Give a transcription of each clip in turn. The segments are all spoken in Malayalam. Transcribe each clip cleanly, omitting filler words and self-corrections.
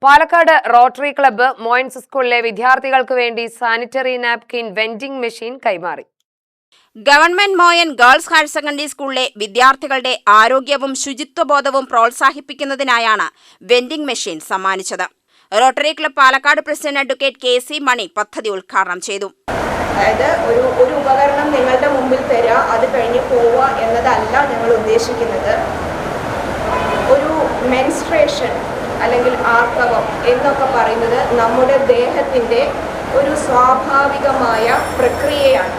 പാലക്കാട് റോട്ടറി ക്ലബ്ബ് മോയിൻസ് സ്കൂളിലെ വിദ്യാർത്ഥികൾക്ക് വേണ്ടി സാനിറ്ററി നാപ്കിൻ വെൻഡിംഗ് മെഷീൻ കൈമാറി. Government Moyan girls higher secondary സ്കൂളിലെ വിദ്യാർത്ഥികളുടെ ആരോഗ്യവും ശുചിത്വബോധവും പ്രോത്സാഹിപ്പിക്കുന്നതിനായാണ് വെൻഡിംഗ് മെഷീൻ സമ്മാനിച്ചത്. Rotary club Palakkad president advocate KC മണി പദ്ധതി ഉദ്ഘാടനം ചെയ്തു. അതായത് ഒരു ഉപകരണം നിങ്ങളുടെ മുമ്പിൽ തരിക, അത് കഴിഞ്ഞ് പോവുക എന്നതല്ല ഞങ്ങൾ ഉദ്ദേശിക്കുന്നത്. ഒരു മെൻസ്ട്രേഷൻ അല്ലെങ്കിൽ ആർത്തവം എന്നൊക്കെ പറയുന്നത് നമ്മുടെ ദേഹത്തിൻ്റെ ഒരു സ്വാഭാവികമായ പ്രക്രിയയാണ്.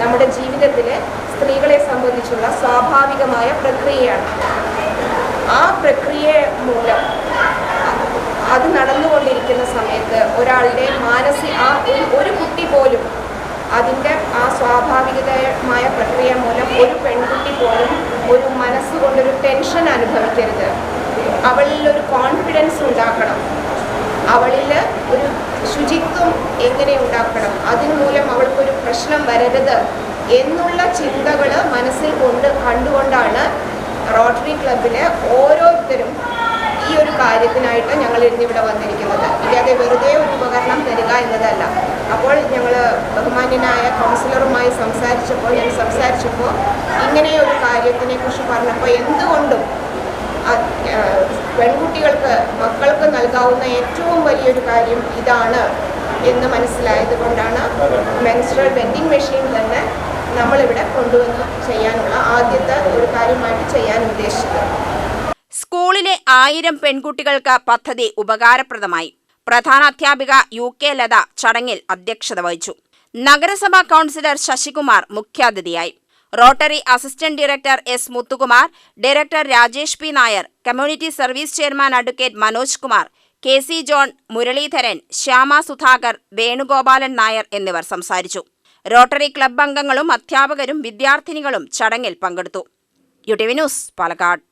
നമ്മുടെ ജീവിതത്തിലെ സ്ത്രീകളെ സംബന്ധിച്ചുള്ള സ്വാഭാവികമായ പ്രക്രിയയാണ്. ആ പ്രക്രിയ മൂലം അത് നടന്നുകൊണ്ടിരിക്കുന്ന സമയത്ത് ഒരാളുടെ ഒരു കുട്ടി പോലും അതിൻ്റെ ആ സ്വാഭാവികമായ പ്രക്രിയ മൂലം ഒരു പെൺകുട്ടി പോലും ഒരു മനസ്സുകൊണ്ടൊരു ടെൻഷൻ അനുഭവിക്കരുത്. അവളിൽ ഒരു കോൺഫിഡൻസ് ഉണ്ടാക്കണം, അവളിൽ ഒരു ശുചിത്വം എങ്ങനെ ഉണ്ടാക്കണം, അതിനുമൂലം അവൾക്കൊരു പ്രശ്നം വരരുത് എന്നുള്ള ചിന്തകൾ മനസ്സിൽ കണ്ടുകൊണ്ടാണ് റോട്ടറി ക്ലബിലെ ഓരോരുത്തരും ഈ ഒരു കാര്യത്തിനായിട്ട് ഞങ്ങൾ ഇന്നിവിടെ വന്നിരിക്കുന്നത്. ഇല്ലാതെ വെറുതെ ഒരു ഉപകരണം തരിക എന്നതല്ല. അപ്പോൾ ഞങ്ങൾ ബഹുമാന്യനായ കൗൺസിലറുമായി ഞാൻ സംസാരിച്ചപ്പോൾ ഇങ്ങനെയൊരു കാര്യത്തിനെ കുറിച്ച് പറഞ്ഞപ്പോൾ എന്തുകൊണ്ടും മക്കൾക്ക് നൽകാവുന്ന ഏറ്റവും വലിയൊരു കാര്യം ഇതാണ് എന്ന് മനസ്സിലായത് കൊണ്ടാണ് മെൻസ്ട്രൽ വെൻഡിംഗ് മെഷീൻ തന്നെ നമ്മളിവിടെ കൊണ്ടുവന്ന് ചെയ്യാനുള്ള ആദ്യത്തെ ഒരു കാര്യമായിട്ട് ചെയ്യാൻ ഉദ്ദേശിച്ചത്. സ്കൂളിലെ 1000 പെൺകുട്ടികൾക്ക് പദ്ധതി ഉപകാരപ്രദമായി. പ്രധാന അധ്യാപിക UK ലത ചടങ്ങിൽ അധ്യക്ഷത വഹിച്ചു. നഗരസഭാ കൗൺസിലർ ശശികുമാർ മുഖ്യാതിഥിയായി. Rotary assistant director S Muthukumar, director Rajesh P Nair, community service chairman advocate Manoj Kumar, KC John, Muraleedharan, Shyama Sudhakar, Venugopalan Nair എന്നിവർ സംസാരിച്ചു. റോട്ടറി ക്ലബ്ബ് അംഗങ്ങളും അധ്യാപകരും വിദ്യാർത്ഥിനികളും ചടങ്ങിൽ പങ്കെടുത്തു. UTV news, Palakkad.